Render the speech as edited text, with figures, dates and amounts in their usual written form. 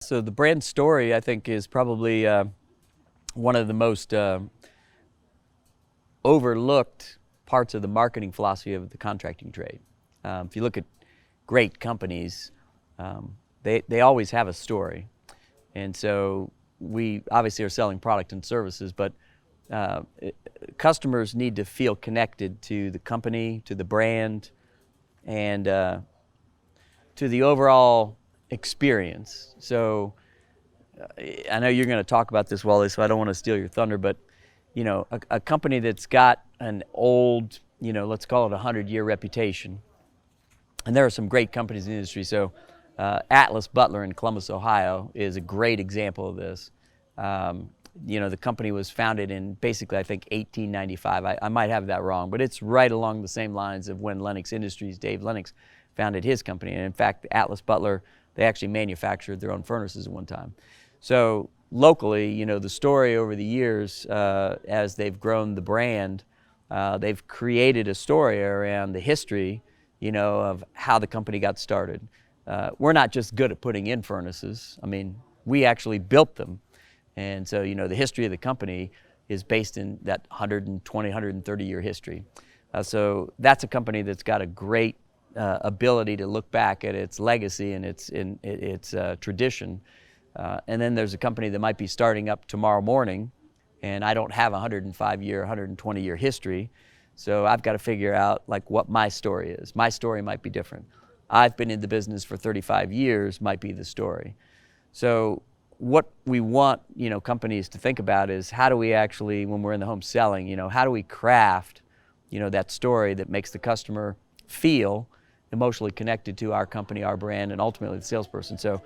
So the brand story, I think, is probably one of the most overlooked parts of the marketing philosophy of the contracting trade. If you look at great companies, they always have a story. And so we obviously are selling product and services, but customers need to feel connected to the company, to the brand, and to the overall experience. So I know you're going to talk about this, Wally, so I don't want to steal your thunder, but you know, a company that's got an old, let's call it a 100-year reputation, and there are some great companies in the industry. So Atlas Butler in Columbus, Ohio is a great example of this. The company was founded in basically, I think, 1895. I might have that wrong, but it's right along the same lines of when Lennox Industries, Dave Lennox, founded his company. And in fact, Atlas Butler, they actually manufactured their own furnaces at one time. So locally, the story over the years, as they've grown the brand, they've created a story around the history, of how the company got started. We're not just good at putting in furnaces. I mean, we actually built them. And so, the history of the company is based in that 120, 130-year history. So that's a company that's got a great ability to look back at its legacy and its tradition. And then there's a company that might be starting up tomorrow morning, and I don't have a 105-year, 120-year history. So I've got to figure out what my story is. My story might be different. I've been in the business for 35 years might be the story. So what we want, companies to think about is how do we actually, when we're in the home selling, how do we craft, that story that makes the customer feel emotionally connected to our company, our brand, and ultimately the salesperson. So